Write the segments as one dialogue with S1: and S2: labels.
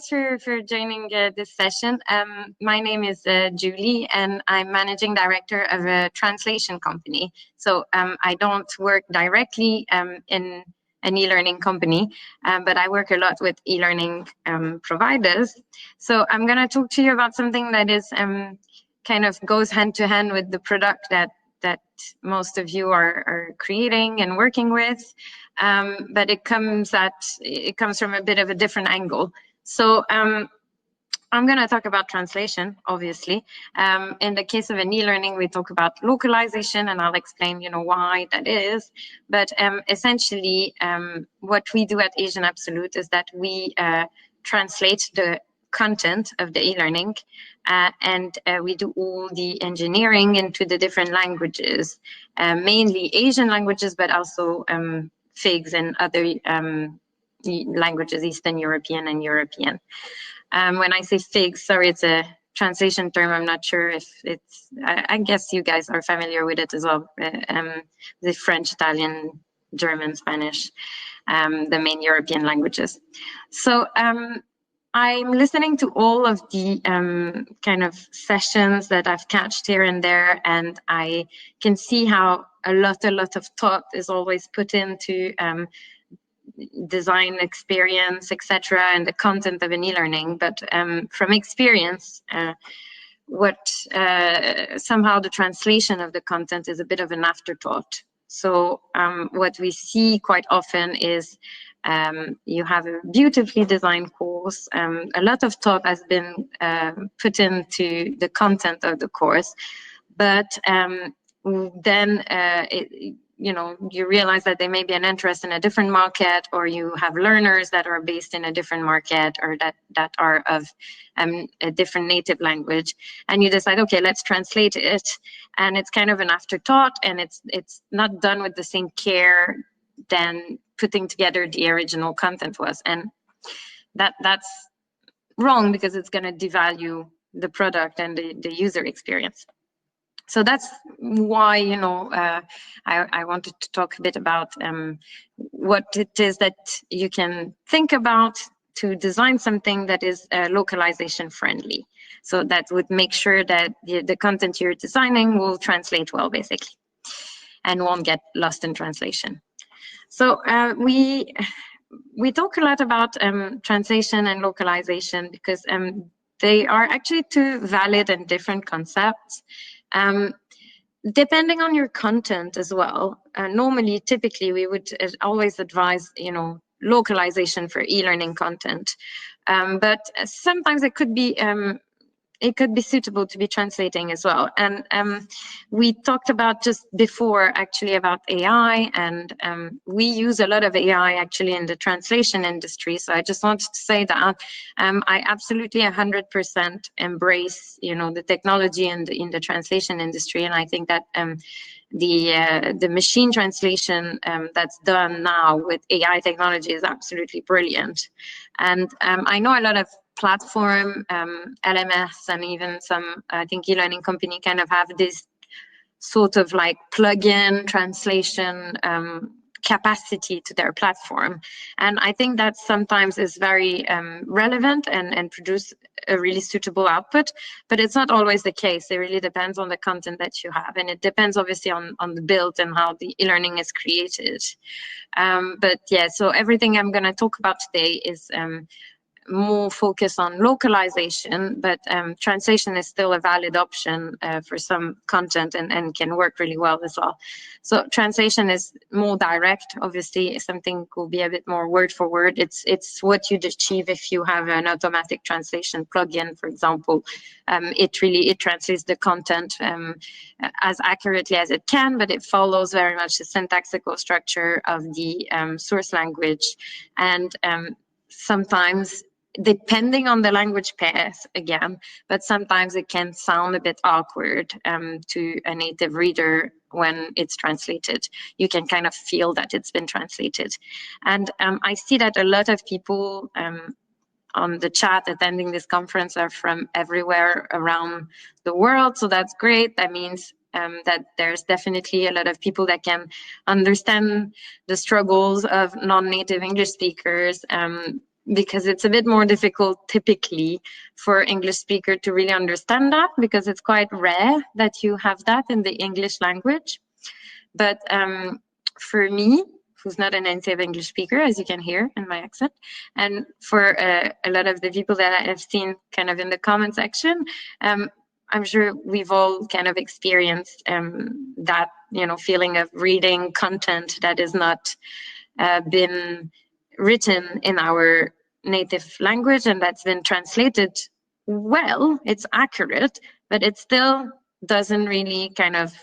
S1: thanks for joining this session. My name is Julie, and I'm managing director of a translation company. So I don't work directly in an e-learning company, but I work a lot with e-learning providers. So I'm going to talk to you about something that is kind of goes hand to hand with the product that most of you are creating and working with, but it comes from a bit of a different angle. So I'm going to talk about translation, obviously. In the case of an e-learning, we talk about localization, and I'll explain, why that is. But essentially, what we do at Asian Absolute is that we translate the content of the e-learning, and we do all the engineering into the different languages, mainly Asian languages, but also FIGs and other languages, Eastern European and European. When I say FIGs, sorry, it's a translation term. I'm not sure if it's, I guess you guys are familiar with it as well. The French, Italian, German, Spanish, the main European languages. So I'm listening to all of the kind of sessions that I've catched here and there, and I can see how a lot of thought is always put into design experience, etc., and the content of an e-learning. But from experience, somehow the translation of the content is a bit of an afterthought. So what we see quite often is you have a beautifully designed course. A lot of thought has been put into the content of the course, but then you realize that there may be an interest in a different market, or you have learners that are based in a different market, or that are of a different native language, and you decide, okay, let's translate it, and it's kind of an afterthought, and it's not done with the same care than putting together the original content was, and that's wrong, because it's going to devalue the product and the user experience. So that's why, I wanted to talk a bit about what it is that you can think about to design something that is localization friendly. So that would make sure that the content you're designing will translate well, basically, and won't get lost in translation. So we talk a lot about translation and localization because they are actually two valid and different concepts. Depending on your content as well, typically we would always advise, localization for e-learning content, but sometimes it could be suitable to be translating as well. And we talked about just before actually about AI, and we use a lot of AI actually in the translation industry. So I just wanted to say that I absolutely 100% embrace, the technology in the translation industry. And I think that the machine translation that's done now with AI technology is absolutely brilliant. And I know a lot of platform, LMS, and even some, I think, e-learning company kind of have this sort of like plug-in translation capacity to their platform. And I think that sometimes is very relevant and produce a really suitable output, but it's not always the case. It really depends on the content that you have, and it depends obviously on the build and how the e-learning is created. But yeah, so everything I'm going to talk about today is more focus on localization, but translation is still a valid option for some content and can work really well as well. So translation is more direct. Obviously, something will be a bit more word for word. It's what you'd achieve if you have an automatic translation plugin, for example. It translates the content as accurately as it can, but it follows very much the syntactical structure of the source language, and sometimes, depending on the language pairs again, but sometimes it can sound a bit awkward to a native reader when it's translated. You can kind of feel that it's been translated. And I see that a lot of people on the chat attending this conference are from everywhere around the world, so that's great. That means that there's definitely a lot of people that can understand the struggles of non-native English speakers because it's a bit more difficult typically for English speaker to really understand that, because it's quite rare that you have that in the English language. But for me, who's not a native English speaker, as you can hear in my accent, and for a lot of the people that I have seen kind of in the comment section, I'm sure we've all kind of experienced that, you know, feeling of reading content that is not been written in our native language and that's been translated well. It's accurate, but it still doesn't really kind of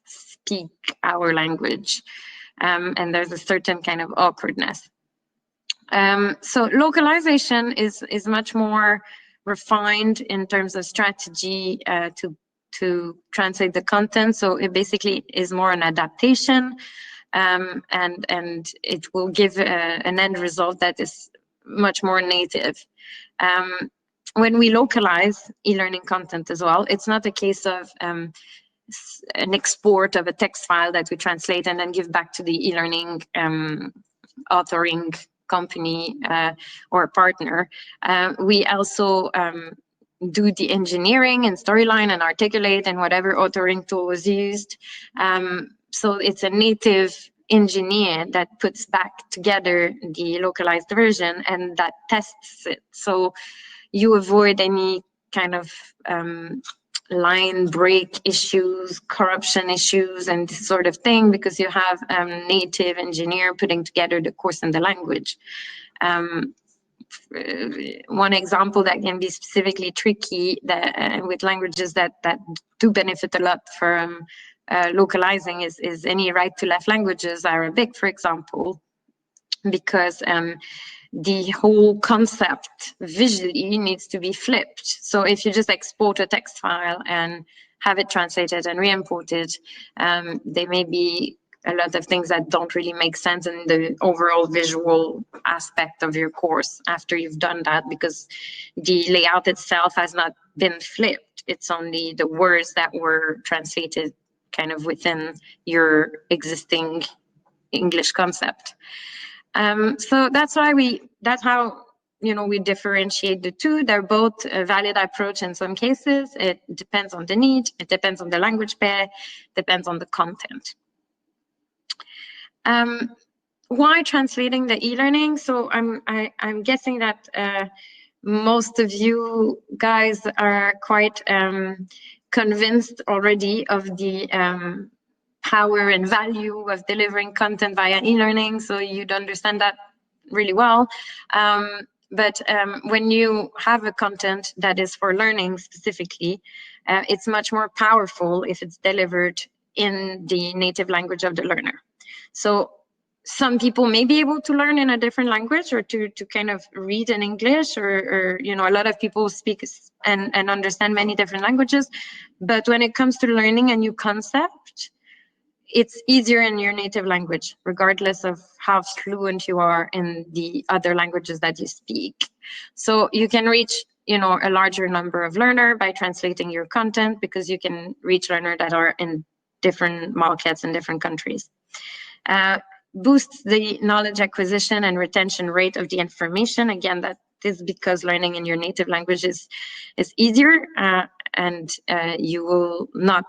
S1: speak our language, and there's a certain kind of awkwardness. So localization is much more refined in terms of strategy to translate the content. So it basically is more an adaptation, and it will give an end result that is much more native. When we localize e-learning content as well, it's not a case of an export of a text file that we translate and then give back to the e-learning authoring company or partner. We also do the engineering and storyline and articulate and whatever authoring tool is used. So it's a native engineer that puts back together the localized version and that tests it. So you avoid any kind of line break issues, corruption issues, and this sort of thing, because you have native engineer putting together the course and the language. One example that can be specifically tricky with languages that do benefit a lot from localizing is any right to left languages, Arabic, for example, because the whole concept visually needs to be flipped. So if you just export a text file and have it translated and re-imported, there may be a lot of things that don't really make sense in the overall visual aspect of your course after you've done that, because the layout itself has not been flipped. It's only the words that were translated kind of within your existing English concept. So that's how we differentiate the two. They're both a valid approach in some cases. It depends on the need, it depends on the language pair, depends on the content. Why translating the e-learning? So I'm guessing that most of you guys are quite convinced already of the power and value of delivering content via e-learning, so you'd understand that really well. But when you have a content that is for learning specifically, it's much more powerful if it's delivered in the native language of the learner. So some people may be able to learn in a different language or to kind of read in English, or you know, a lot of people speak and understand many different languages. But when it comes to learning a new concept, it's easier in your native language, regardless of how fluent you are in the other languages that you speak. So you can reach, you know, a larger number of learners by translating your content, because you can reach learners that are in different markets in different countries. Boosts the knowledge acquisition and retention rate of the information. Again, that is because learning in your native language is easier, and you will not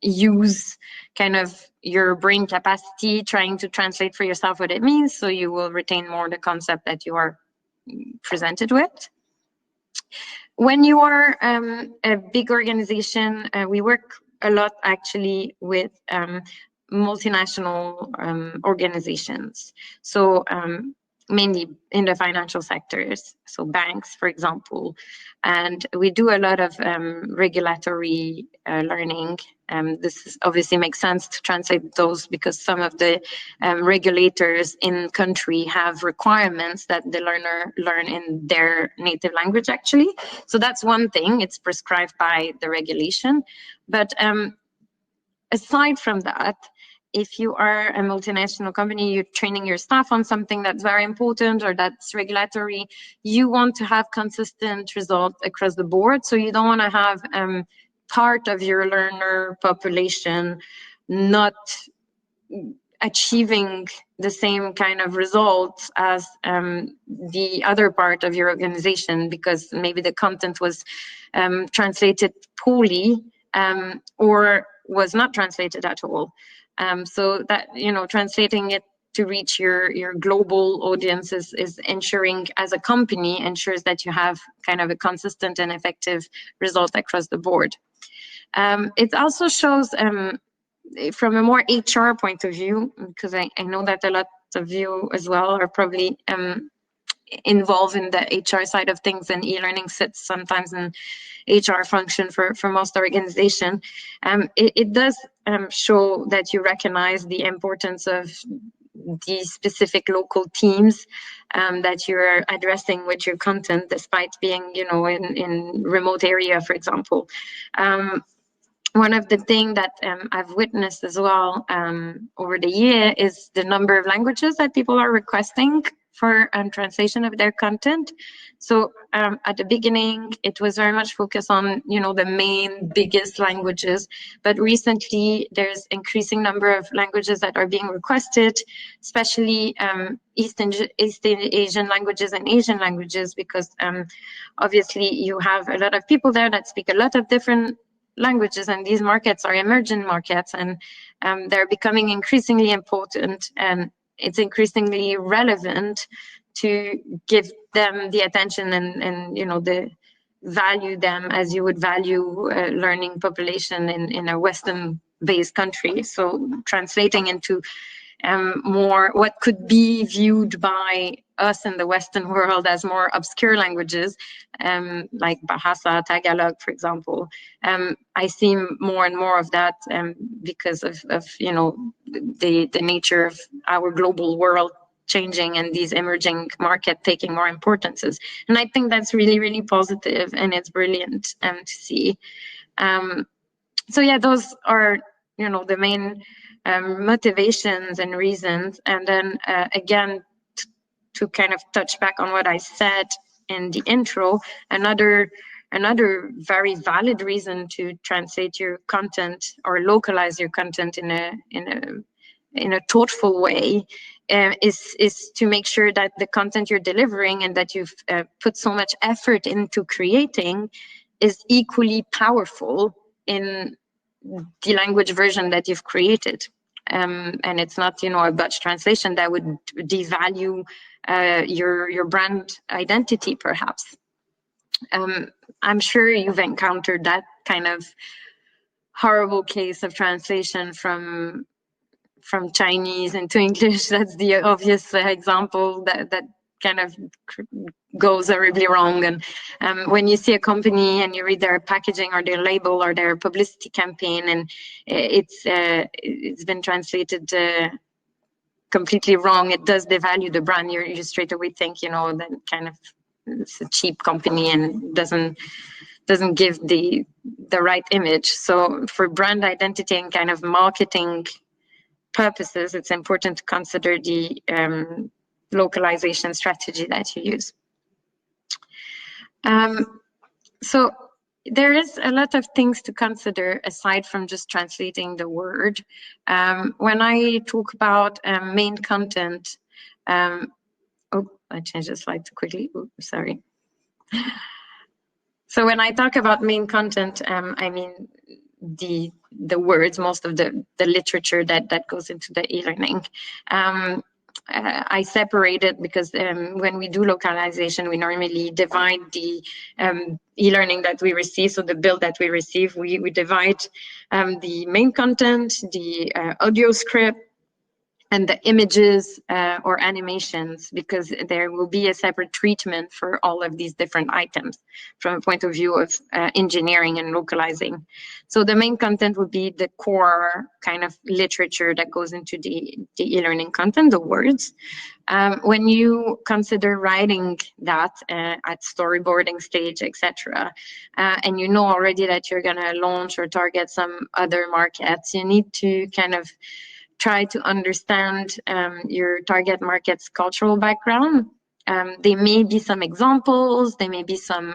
S1: use kind of your brain capacity trying to translate for yourself what it means, so you will retain more the concept that you are presented with. When you are a big organization, we work a lot actually with multinational organizations, so mainly in the financial sectors, so banks, for example. And we do a lot of regulatory learning. This obviously makes sense to translate those, because some of the regulators in country have requirements that the learner learn in their native language, actually. So that's one thing, it's prescribed by the regulation. But aside from that, if you are a multinational company, you're training your staff on something that's very important or that's regulatory, you want to have consistent results across the board. So you don't want to have part of your learner population not achieving the same kind of results as the other part of your organization, because maybe the content was translated poorly or was not translated at all. So that, translating it to reach your global audience is ensuring, as a company, ensures that you have kind of a consistent and effective result across the board. It also shows from a more HR point of view, because I know that a lot of you as well are probably involved in the HR side of things, and e-learning sits sometimes in HR function for most organization. It does show that you recognize the importance of the specific local teams that you're addressing with your content, despite being, in remote area, for example. One of the things that I've witnessed as well over the year is the number of languages that people are requesting for translation of their content. So at the beginning, it was very much focused on, the main biggest languages. But recently, there's increasing number of languages that are being requested, especially East Asian languages and Asian languages, because obviously you have a lot of people there that speak a lot of different languages, and these markets are emerging markets, and they're becoming increasingly important, and it's increasingly relevant to give them the attention and the value them as you would value a learning population in a Western based country. So translating into more what could be viewed by us in the Western world as more obscure languages, like Bahasa, Tagalog, for example. I see more and more of that because of the nature of our global world changing and these emerging market taking more importances. And I think that's really, really positive, and it's brilliant to see. So yeah, those are the main motivations and reasons. And then again, to kind of touch back on what I said in the intro, another very valid reason to translate your content or localize your content in a thoughtful way is to make sure that the content you're delivering and that you've put so much effort into creating is equally powerful in the language version that you've created. And it's not, a Dutch translation that would devalue your brand identity, perhaps. I'm sure you've encountered that kind of horrible case of translation from Chinese into English. That's the obvious example that kind of goes horribly wrong. And when you see a company and you read their packaging or their label or their publicity campaign, and it's been translated completely wrong, it does devalue the brand. You straight away think, that kind of it's a cheap company and doesn't give the right image. So for brand identity and kind of marketing purposes, it's important to consider the localization strategy that you use. So there is a lot of things to consider aside from just translating the word. When I talk about main content, I changed the slide too quickly. Oops, sorry. So when I talk about main content, I mean the words, most of the literature that goes into the e-learning. I separate it because when we do localization, we normally divide the e-learning that we receive, so the bill that we receive, we divide the main content, the audio script, and the images or animations, because there will be a separate treatment for all of these different items from a point of view of engineering and localizing. So the main content would be the core kind of literature that goes into the e-learning content, the words. When you consider writing that at storyboarding stage, etc., and you know already that you're gonna launch or target some other markets, you need to kind of try to understand your target market's cultural background. There may be some examples, there may be some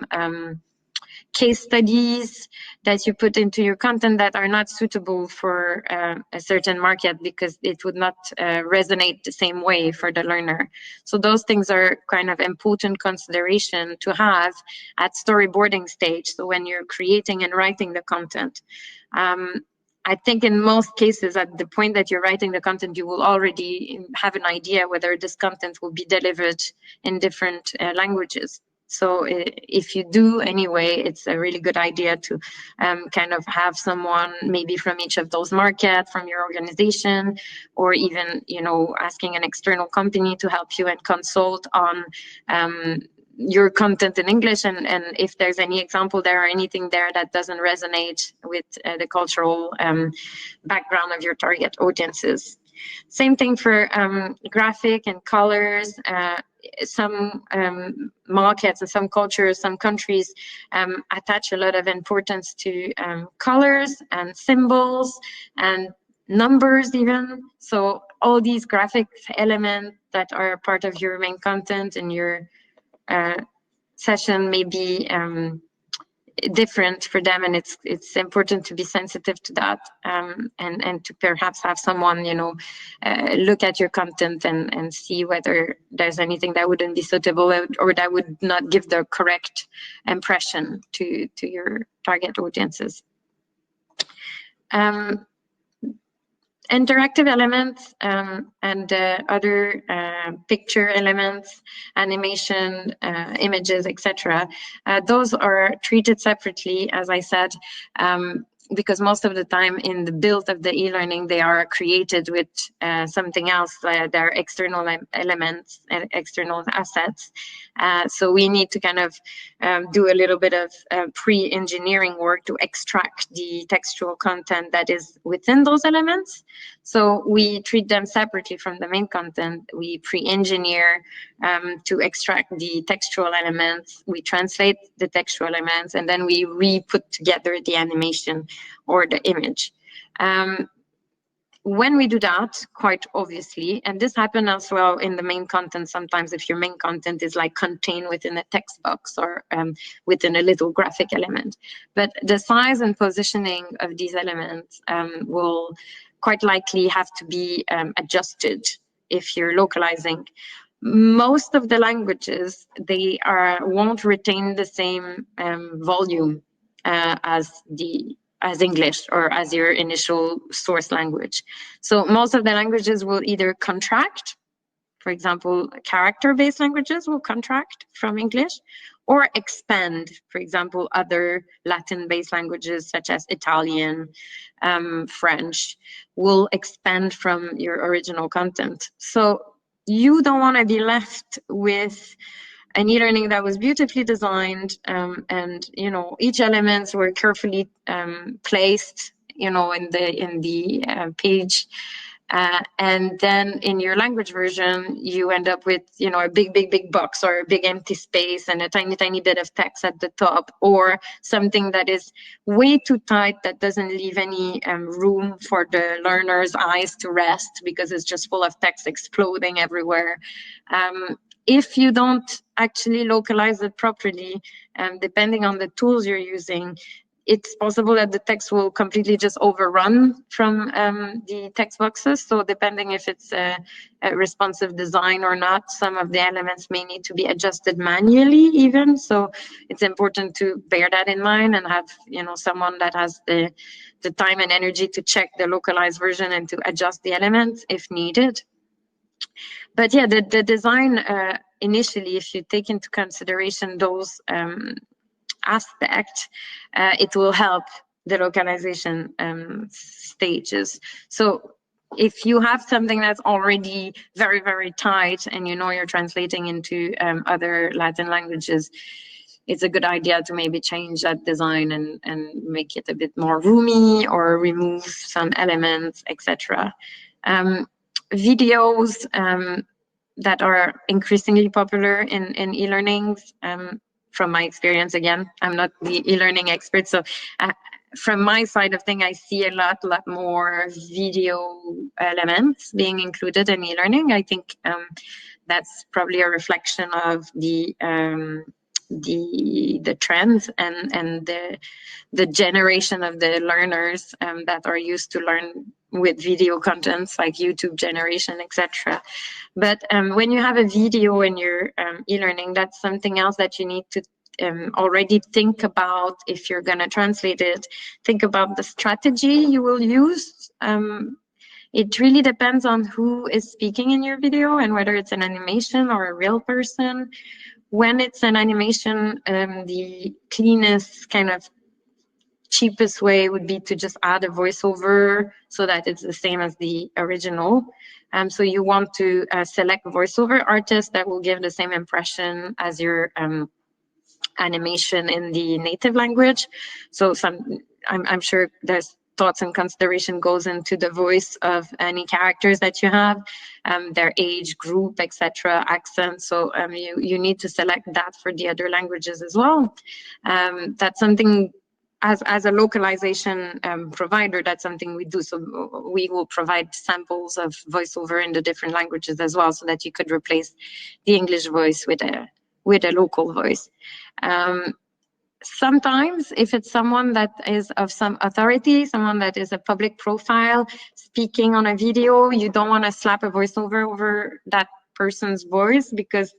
S1: case studies that you put into your content that are not suitable for a certain market because it would not resonate the same way for the learner. So those things are kind of important consideration to have at storyboarding stage. So when you're creating and writing the content, I think in most cases, at the point that you're writing the content, you will already have an idea whether this content will be delivered in different languages. So if you do anyway, it's a really good idea to kind of have someone maybe from each of those markets, from your organization, or even, you know, asking an external company to help you and consult on your content in English, and if there's any example there or anything there that doesn't resonate with the cultural background of your target audiences. Same thing for graphic and colors. Some markets and some cultures, some countries attach a lot of importance to colors and symbols and numbers even. So all these graphic elements that are part of your main content and your session may be different for them, and it's important to be sensitive to that, and to perhaps have someone, you know, look at your content and see whether there's anything that wouldn't be suitable or that would not give the correct impression to your target audiences. Interactive elements and other picture elements, animation, images, etc. Those are treated separately, as I said, because most of the time in the build of the e-learning, they are created with something else. They're external elements and external assets. So we need to kind of do a little bit of pre-engineering work to extract the textual content that is within those elements. So we treat them separately from the main content. We pre-engineer to extract the textual elements. We translate the textual elements, and then we re-put together the animation or the image. When we do that, quite obviously, and this happens as well in the main content sometimes, if your main content is like contained within a text box or within a little graphic element. But the size and positioning of these elements will quite likely have to be adjusted if you're localizing. Most of the languages, they won't retain the same volume as English or as your initial source language. So most of the languages will either contract, for example, character-based languages will contract from English, or expand, for example, other Latin-based languages such as Italian, French, will expand from your original content. So you don't want to be left with an e-learning that was beautifully designed, and you know, each elements were carefully placed, you know, in the page, and then in your language version you end up with, you know, a big box or a big empty space and a tiny bit of text at the top, or something that is way too tight that doesn't leave any room for the learner's eyes to rest because it's just full of text exploding everywhere. If you don't actually localize it properly, depending on the tools you're using, it's possible that the text will completely just overrun from the text boxes. So depending if it's a responsive design or not, some of the elements may need to be adjusted manually even. So it's important to bear that in mind and have, you know, someone that has the time and energy to check the localized version and to adjust the elements if needed. But yeah, the design initially, if you take into consideration those aspects, it will help the localization stages. So if you have something that's already very tight and you know you're translating into other Latin languages, it's a good idea to maybe change that design and make it a bit more roomy or remove some elements, etc. Videos that are increasingly popular in e-learnings. From my experience, again, I'm not the e-learning expert, so from my side of things, I see a lot more video elements being included in e-learning. I think that's probably a reflection of the the trends and the generation of the learners that are used to learn with video contents like YouTube generation, etc. But when you have a video in your e-learning, that's something else that you need to already think about. If you're going to translate it, think about the strategy you will use. It really depends on who is speaking in your video and whether it's an animation or a real person. When it's an animation, the cleanest kind of cheapest way would be to just add a voiceover so that it's the same as the original. So you want to select voiceover artists that will give the same impression as your animation in the native language. So I'm sure there's thoughts and consideration goes into the voice of any characters that you have, their age, group, etc., accent. So you need to select that for the other languages as well. That's something as a localization provider, that's something we do. So we will provide samples of voiceover in the different languages as well, so that you could replace the English voice with a local voice. Sometimes if it's someone that is of some authority, someone that is a public profile speaking on a video, you don't want to slap a voiceover over that person's voice, because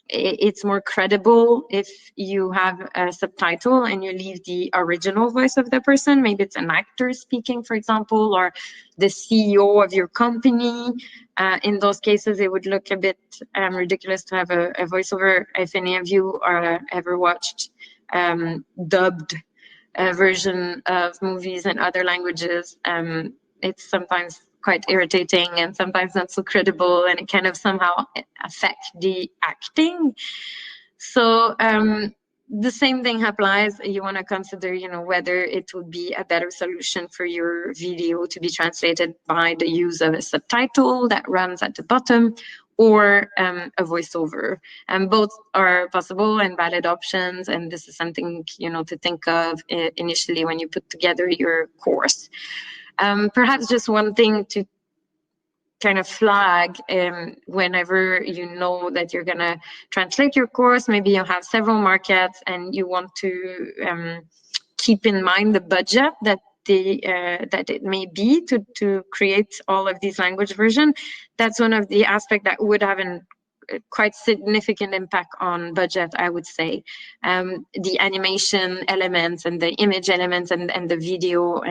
S1: it's more credible if you have a subtitle and you leave the original voice of the person. Maybe it's an actor speaking, for example, or the CEO of your company. In those cases, it would look a bit ridiculous to have a voiceover. If any of you ever watched dubbed version of movies in other languages, it's sometimes quite irritating and sometimes not so credible, and it kind of somehow affect the acting. So the same thing applies. You want to consider, whether it would be a better solution for your video to be translated by the use of a subtitle that runs at the bottom, or a voiceover. And both are possible and valid options. And this is something, to think of initially when you put together your course. Perhaps just one thing to kind of flag whenever you know that you're going to translate your course. Maybe you have several markets and you want to keep in mind the budget that it may be to create all of these language versions. That's one of the aspects that would have a quite significant impact on budget, I would say. The animation elements and the image elements and the video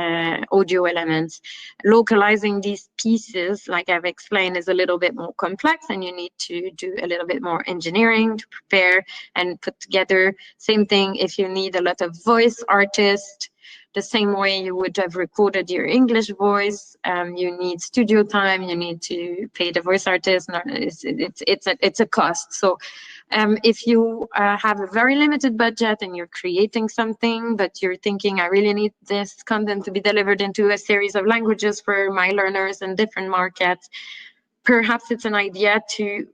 S1: audio elements. Localizing these pieces, like I've explained, is a little bit more complex, and you need to do a little bit more engineering to prepare and put together. Same thing if you need a lot of voice artists. The same way you would have recorded your English voice, you need studio time, you need to pay the voice artist. It's a cost. So if you have a very limited budget and you're creating something, but you're thinking, I really need this content to be delivered into a series of languages for my learners in different markets, perhaps it's an idea to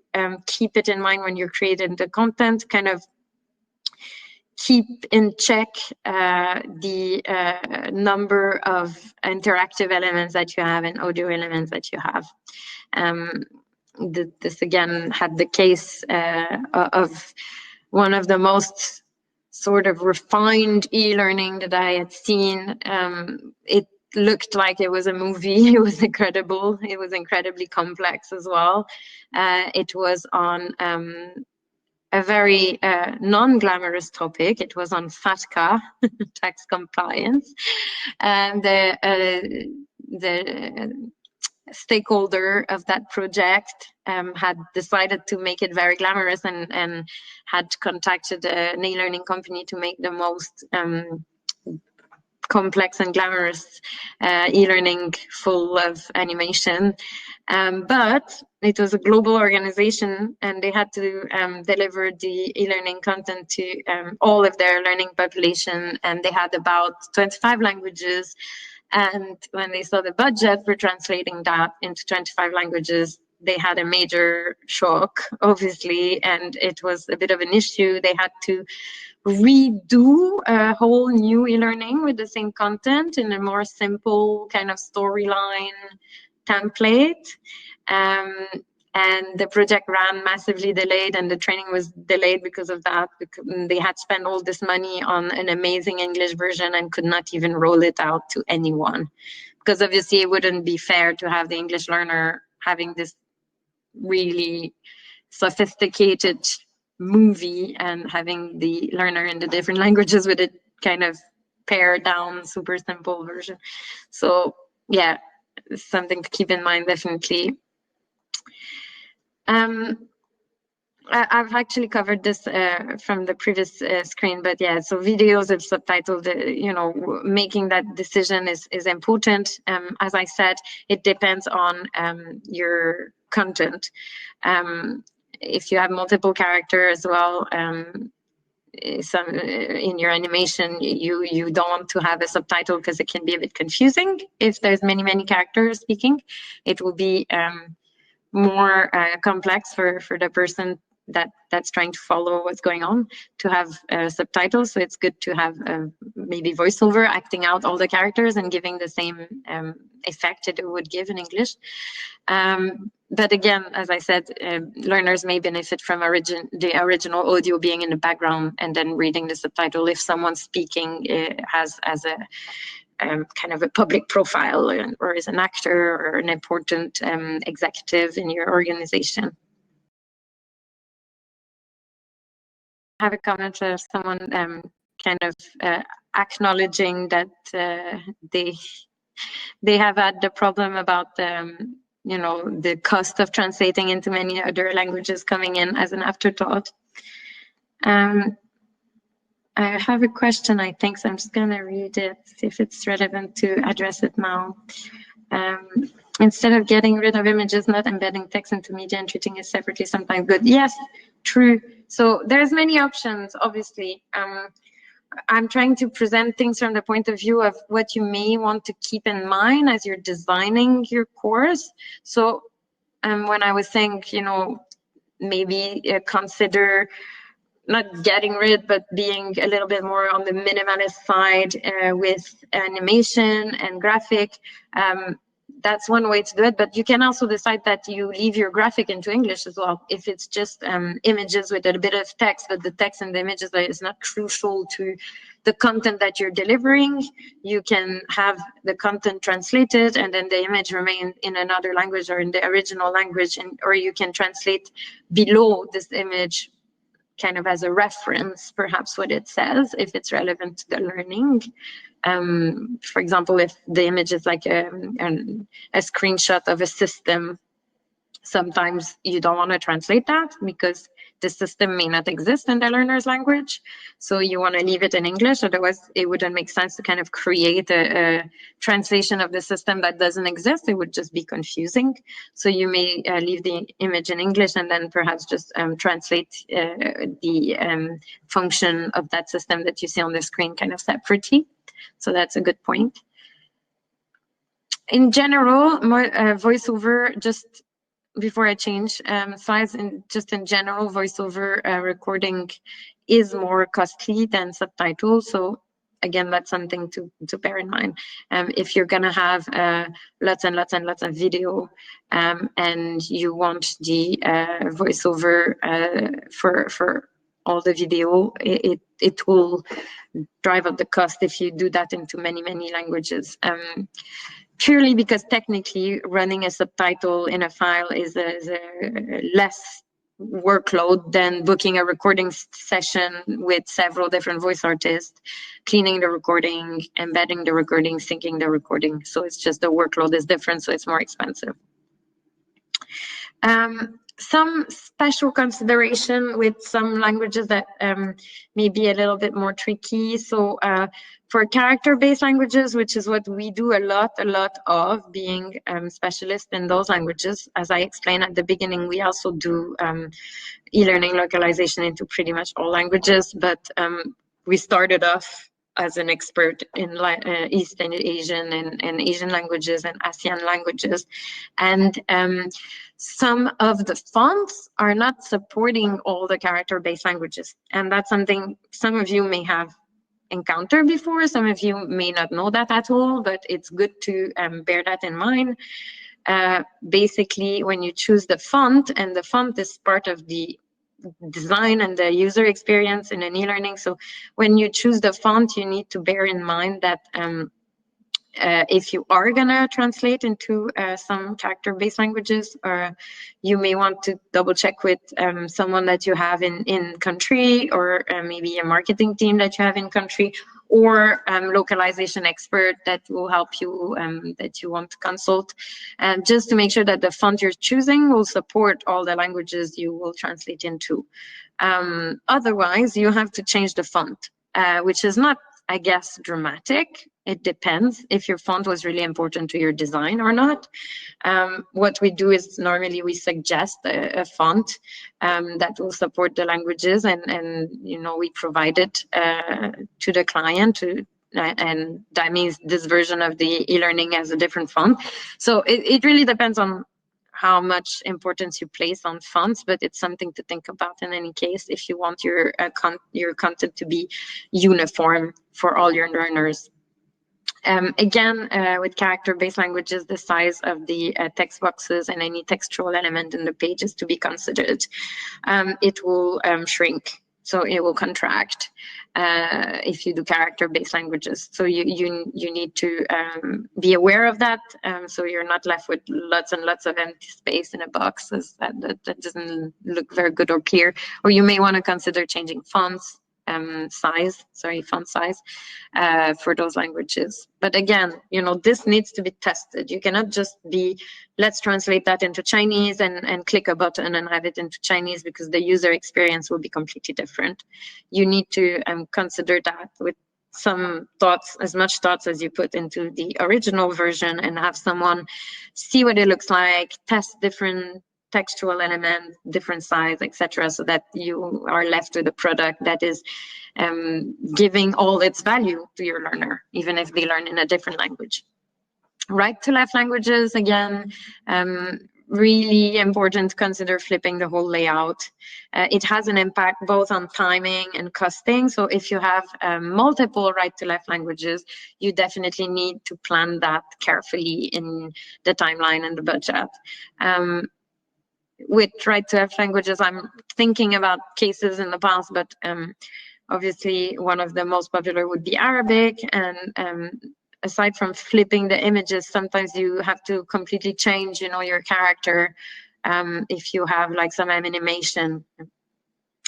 S1: keep it in mind when you're creating the content, kind of keep in check the number of interactive elements that you have and audio elements that you have. This again had the case of one of the most sort of refined e-learning that I had seen. It looked like it was a movie. It was incredible. It was incredibly complex as well. It was on a very non-glamorous topic. It was on FATCA, tax compliance, and the stakeholder of that project had decided to make it very glamorous and had contacted an e-learning company to make the most complex and glamorous e-learning full of animation. But it was a global organization and they had to deliver the e-learning content to all of their learning population, and they had about 25 languages. And when they saw the budget for translating that into 25 languages, they had a major shock, obviously, and it was a bit of an issue. They had to redo a whole new e-learning with the same content in a more simple kind of storyline template. and the project ran massively delayed, and the training was delayed because of that. Because they had spent all this money on an amazing English version and could not even roll it out to anyone, because obviously it wouldn't be fair to have the English learner having this really sophisticated movie and having the learner in the different languages with it kind of pared down super simple version. So yeah, something to keep in mind, definitely. I've actually covered this from the previous screen, but yeah, so videos of subtitled, you know, making that decision is important. As I said, it depends on your content. If you have multiple characters as well, some in your animation, you don't want to have a subtitle because it can be a bit confusing. If there's many characters speaking, it will be more complex for the person that's trying to follow what's going on to have subtitles. So it's good to have maybe voiceover acting out all the characters and giving the same effect that it would give in English. But again, as I said, learners may benefit from the original audio being in the background and then reading the subtitle if someone speaking has as a kind of a public profile or is an actor or an important executive in your organization. I have a comment of someone kind of acknowledging that they have had the problem about you know, the cost of translating into many other languages coming in as an afterthought. I have a question, I think, so I'm just going to read it, see if it's relevant to address it now. Instead of getting rid of images, not embedding text into media and treating it separately, sometimes good. Yes, true. So there's many options, obviously. I'm trying to present things from the point of view of what you may want to keep in mind as you're designing your course. So when I was saying, you know, maybe consider not getting rid, but being a little bit more on the minimalist side with animation and graphic. That's one way to do it, but you can also decide that you leave your graphic into English as well. If it's just images with a bit of text, but the text and the images is not crucial to the content that you're delivering, you can have the content translated and then the image remain in another language or in the original language, or you can translate below this image kind of as a reference, perhaps what it says, if it's relevant to the learning. For example, if the image is like a screenshot of a system, sometimes you don't want to translate that because the system may not exist in the learner's language. So you want to leave it in English, otherwise it wouldn't make sense to kind of create a translation of the system that doesn't exist. It would just be confusing. So you may leave the image in English and then perhaps just translate the function of that system that you see on the screen kind of separately. So that's a good point. In general, voiceover, just before I change slides, and just in general, voiceover recording is more costly than subtitles. So again, that's something to bear in mind. If you're gonna have lots and lots of video, and you want the voiceover for all the video, it will drive up the cost if you do that into many languages. Purely because technically running a subtitle in a file is a less workload than booking a recording session with several different voice artists, cleaning the recording, embedding the recording, syncing the recording. So it's just the workload is different, so it's more expensive. Some special consideration with some languages that may be a little bit more tricky. So for character-based languages, which is what we do a lot of, being specialists in those languages, as I explained at the beginning, we also do e-learning localization into pretty much all languages, but we started off as an expert in East Asian and Asian languages and ASEAN languages. And some of the fonts are not supporting all the character-based languages. And that's something some of you may have encountered before. Some of you may not know that at all, but it's good to bear that in mind. basically when you choose the font, and the font is part of the design and the user experience in an e-learning. So when you choose the font, you need to bear in mind that if you are going to translate into some character-based languages, or you may want to double check with someone that you have in country, or maybe a marketing team that you have in country, or localization expert that will help you, that you want to consult, just to make sure that the font you're choosing will support all the languages you will translate into. Otherwise, you have to change the font, which is not, I guess, dramatic. It depends if your font was really important to your design or not. What we do is normally we suggest a font that will support the languages, and we provide it to the client, and that means this version of the e-learning has a different font. So it really depends on how much importance you place on fonts, but it's something to think about in any case if you want your content to be uniform for all your learners. Again, with character-based languages, the size of the text boxes and any textual element in the page is to be considered. It will shrink, so it will contract if you do character-based languages. So you need to be aware of that, so you're not left with lots and lots of empty space in a box. That doesn't look very good or clear. Or you may want to consider changing fonts. Font size for those languages. But again, this needs to be tested. You cannot just be, let's translate that into Chinese and click a button and have it into Chinese, because the user experience will be completely different. You need to consider that with some thoughts, as much thoughts as you put into the original version, and have someone see what it looks like, test different textual element, different size, etc., so that you are left with a product that is giving all its value to your learner, even if they learn in a different language. Right to left languages, again, really important to consider flipping the whole layout. It has an impact both on timing and costing. So if you have multiple right to left languages, you definitely need to plan that carefully in the timeline and the budget. With right to left languages, I'm thinking about cases in the past, but obviously one of the most popular would be Arabic. And aside from flipping the images, sometimes you have to completely change, your character if you have like some animation.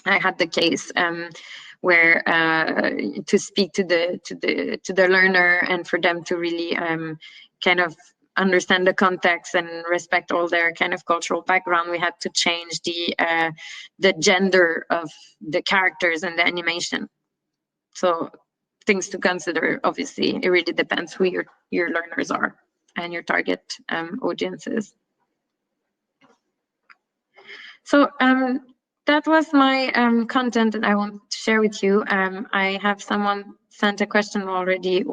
S1: I had the case where to speak to the learner, and for them to really kind of understand the context and respect all their kind of cultural background, we had to change the gender of the characters and the animation. So things to consider. Obviously, it really depends who your learners are and your target audiences. So that was my content that I want to share with you. I have someone sent a question already,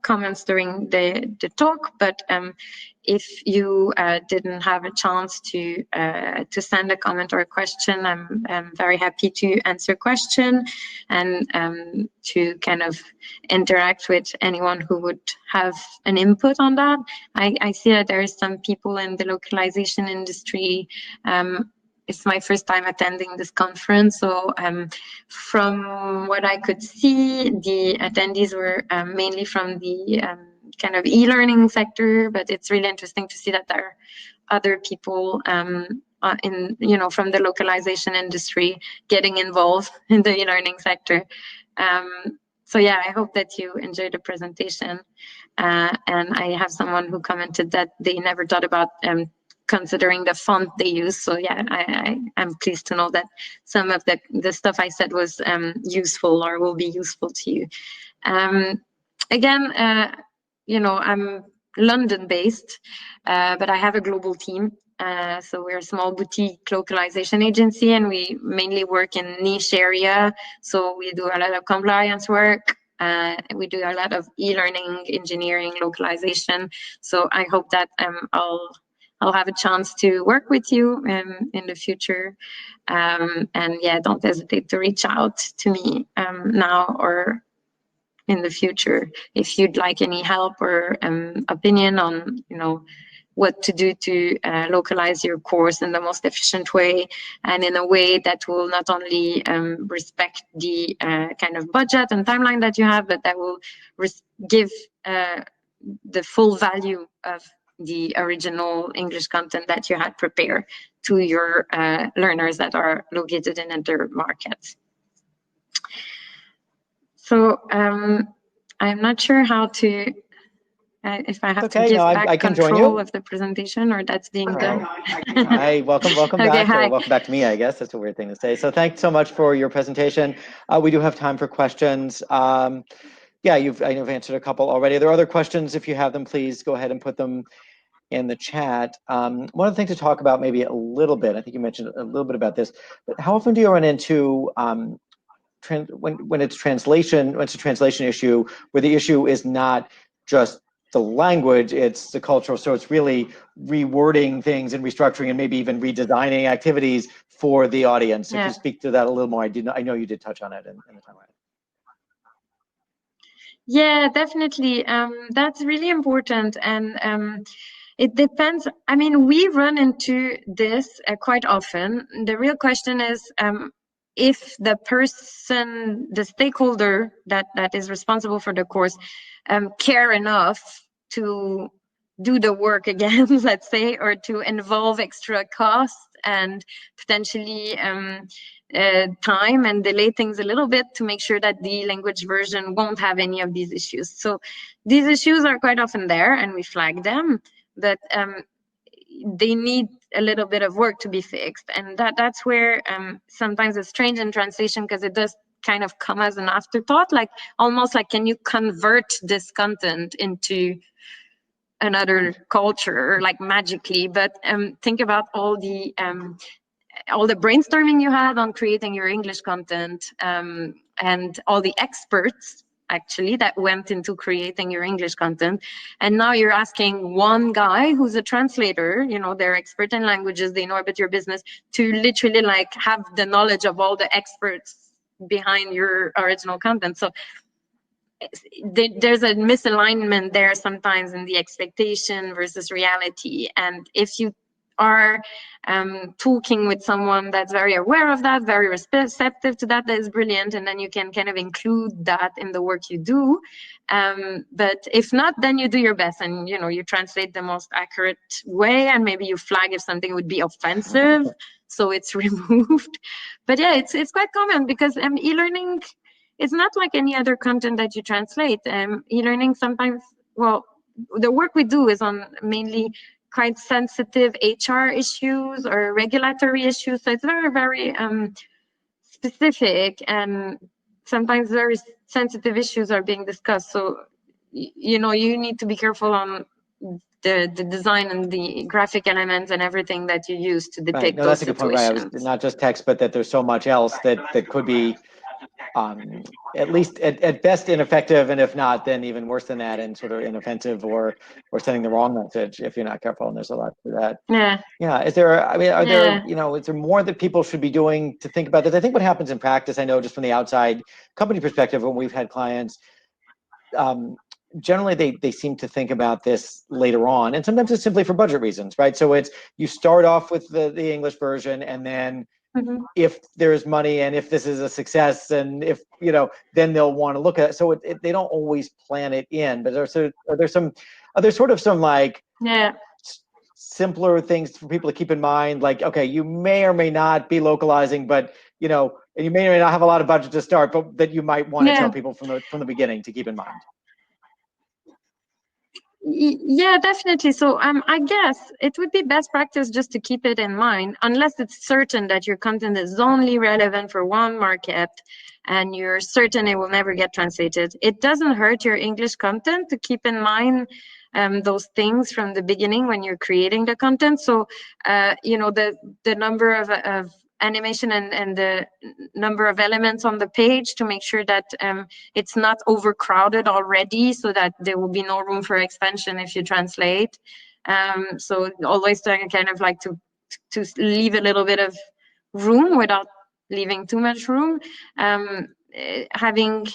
S1: comments during the talk, but if you didn't have a chance to send a comment or a question, I'm very happy to answer question and to kind of interact with anyone who would have an input on that. I see that there is some people in the localization industry. It's my first time attending this conference, so from what I could see, the attendees were mainly from the kind of e-learning sector, but it's really interesting to see that there are other people from the localization industry getting involved in the e-learning sector. So yeah, I hope that you enjoyed the presentation. And I have someone who commented that they never thought about considering the font they use. So yeah, I'm pleased to know that some of the stuff I said was useful or will be useful to you. Again, I'm London based, but I have a global team. So we're a small boutique localization agency, and we mainly work in niche area. So we do a lot of compliance work. We do a lot of e-learning, engineering, localization. So I hope that I'll have a chance to work with you in the future. And yeah, don't hesitate to reach out to me now or in the future if you'd like any help or opinion on, what to do to localize your course in the most efficient way, and in a way that will not only respect the kind of budget and timeline that you have, but that will give the full value of the original English content that you had prepared to your learners that are located in other markets. So I'm not sure how to, if I have to give back control of the presentation, or that's being done.
S2: Hi, welcome
S1: Okay,
S2: back,
S1: hi.
S2: or welcome back to me, I guess. That's a weird thing to say. So thanks so much for your presentation. We do have time for questions. Yeah, I know you've answered a couple already. There are other questions. If you have them, please go ahead and put them in the chat. One of the things to talk about maybe a little bit, I think you mentioned a little bit about this, but how often do you run into when it's a translation issue, where the issue is not just the language, it's the cultural, so it's really rewording things and restructuring and maybe even redesigning activities for the audience. Yeah. If you speak to that a little more, I know you did touch on it in the time.
S1: Yeah, definitely. That's really important. And it depends. I mean, we run into this quite often. The real question is if the person, the stakeholder that is responsible for the course, care enough to do the work again, let's say, or to involve extra costs and potentially time and delay things a little bit to make sure that the language version won't have any of these issues. So these issues are quite often there, and we flag them, but they need a little bit of work to be fixed. And that's where sometimes it's strange in translation, because it does kind of come as an afterthought, like almost like, can you convert this content into another culture, like magically? But think about all the brainstorming you had on creating your English content, and all the experts actually that went into creating your English content. And now you're asking one guy who's a translator, you know, they're expert in languages, they know about your business, to literally like have the knowledge of all the experts behind your original content. So there's a misalignment there sometimes in the expectation versus reality. And if you are talking with someone that's very aware of that, very receptive to that, that is brilliant, and then you can kind of include that in the work you do. But if not, then you do your best, and you know, you translate the most accurate way, and maybe you flag if something would be offensive, so it's removed. But yeah, it's quite common, because e-learning, it's not like any other content that you translate. E-learning sometimes, well, the work we do is on mainly quite sensitive HR issues or regulatory issues. So it's very, very specific, and sometimes very sensitive issues are being discussed. So, you know, you need to be careful on the design and the graphic elements and everything that you use to depict. Right.
S2: No, that's a good point. Right. I was not just text, but that there's so much else that could be at least at best ineffective, and if not, then even worse than that, and sort of inoffensive, or sending the wrong message if you're not careful. And there's a lot to that. Yeah. Is there, I mean, are there, you know, is there more that people should be doing to think about this? I think what happens in practice, I know just from the outside company perspective, when we've had clients, generally they seem to think about this later on, and sometimes it's simply for budget reasons, right? So it's, you start off with the English version, and then if there's money and if this is a success, and if, you know, then they'll want to look at it. So they don't always plan it in, but are there sort of some like simpler things for people to keep in mind? Like, okay, you may or may not be localizing, but you know, and you may or may not have a lot of budget to start, but that you might want to tell people from the beginning to keep in mind.
S1: Yeah, definitely. So I guess it would be best practice just to keep it in mind, unless it's certain that your content is only relevant for one market and you're certain it will never get translated. It doesn't hurt your English content to keep in mind those things from the beginning when you're creating the content. So, you know, the number of animation and the number of elements on the page, to make sure that it's not overcrowded already, so that there will be no room for expansion if you translate. So always kind of like to leave a little bit of room without leaving too much room. Having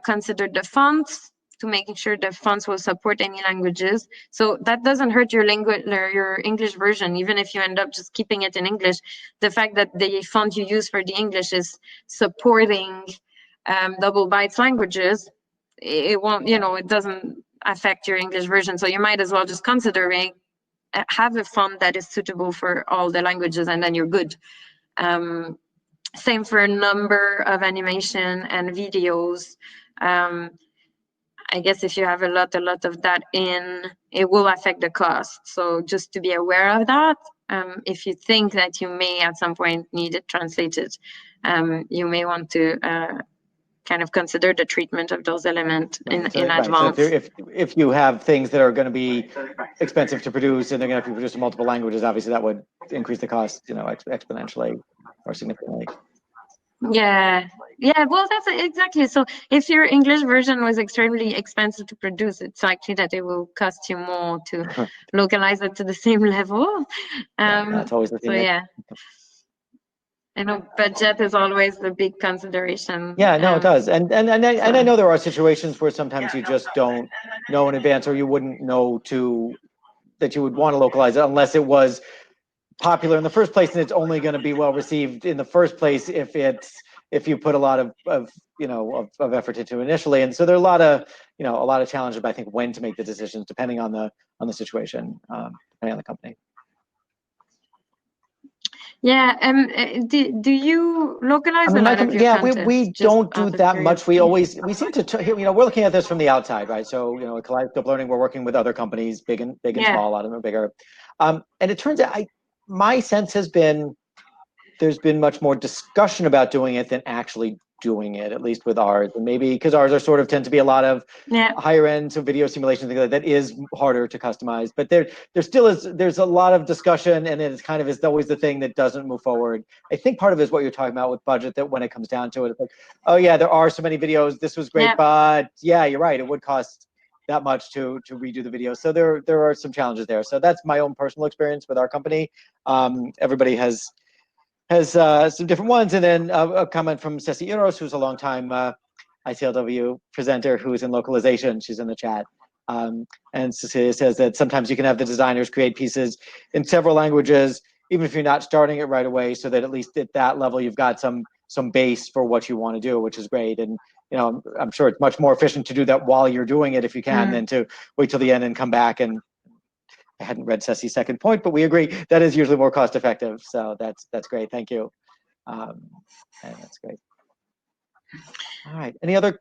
S1: considered the fonts, to making sure the fonts will support any languages. So that doesn't hurt your your English version, even if you end up just keeping it in English. The fact that the font you use for the English is supporting double bytes languages, it won't, it doesn't affect your English version. So you might as well just considering have a font that is suitable for all the languages, and then you're good. Same for a number of animation and videos. I guess if you have a lot of that in, it will affect the cost. So just to be aware of that. If you think that you may at some point need it translated, you may want to kind of consider the treatment of those elements in advance.
S2: So if you have things that are going to be expensive to produce and they're going to have to be produced in multiple languages, obviously that would increase the cost, exponentially or significantly.
S1: Yeah, well, that's exactly. So if your English version was extremely expensive to produce, it's likely that it will cost you more to localize it to the same level.
S2: That's always the thing.
S1: So yeah, budget is always the big consideration.
S2: Yeah, no, it does. And I know there are situations where sometimes you just don't know in advance, or you wouldn't know that you would want to localize it unless it was popular in the first place, and it's only going to be well received in the first place if you put a lot of effort into initially. And so there are a lot of challenges, but I think when to make the decisions depending on the situation, depending on the company.
S1: Yeah. Do you localize a lot of your content?
S2: We don't do that much. We seem to, we're looking at this from the outside, right? So, at Kaleidoscope Learning, we're working with other companies, big and small, a lot of them are bigger. And it turns out, my sense has been there's been much more discussion about doing it than actually doing it, at least with ours. And maybe because ours tend to be a lot of higher end, so video simulation, things like that is harder to customize. But there's a lot of discussion, and it's kind of is always the thing that doesn't move forward. I think part of it is what you're talking about with budget, that when it comes down to it, it's like, oh yeah, there are so many videos, this was great, but yeah, you're right, it would cost that much to redo the video. So there are some challenges there. So that's my own personal experience with our company. Everybody has some different ones. And then a comment from Ceci Eros, who's a longtime ICLW presenter who's in localization. She's in the chat. And Cecilia says that sometimes you can have the designers create pieces in several languages, even if you're not starting it right away, so that at least at that level you've got some base for what you want to do, which is great. And I'm sure it's much more efficient to do that while you're doing it if you can, than to wait till the end and come back. And I hadn't read Ceci's second point, but we agree that is usually more cost effective. So that's great. Thank you. And that's great. All right. Any other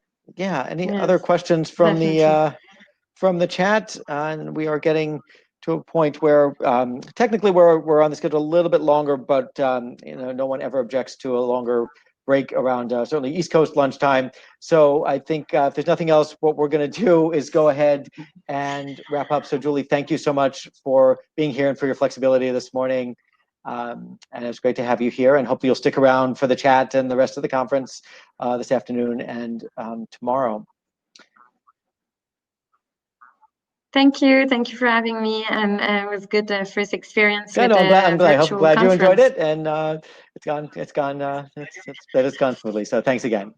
S2: questions from the chat? And we are getting to a point where technically we're on the schedule a little bit longer, but no one ever objects to a longer break around certainly East Coast lunchtime. So I think if there's nothing else, what we're going to do is go ahead and wrap up. So Julie, thank you so much for being here and for your flexibility this morning. And it's great to have you here, and hopefully you'll stick around for the chat and the rest of the conference this afternoon and tomorrow.
S1: Thank you for having me, and it was good first experience.
S2: Yeah, no, I'm glad you enjoyed it, and it's gone smoothly. So thanks again.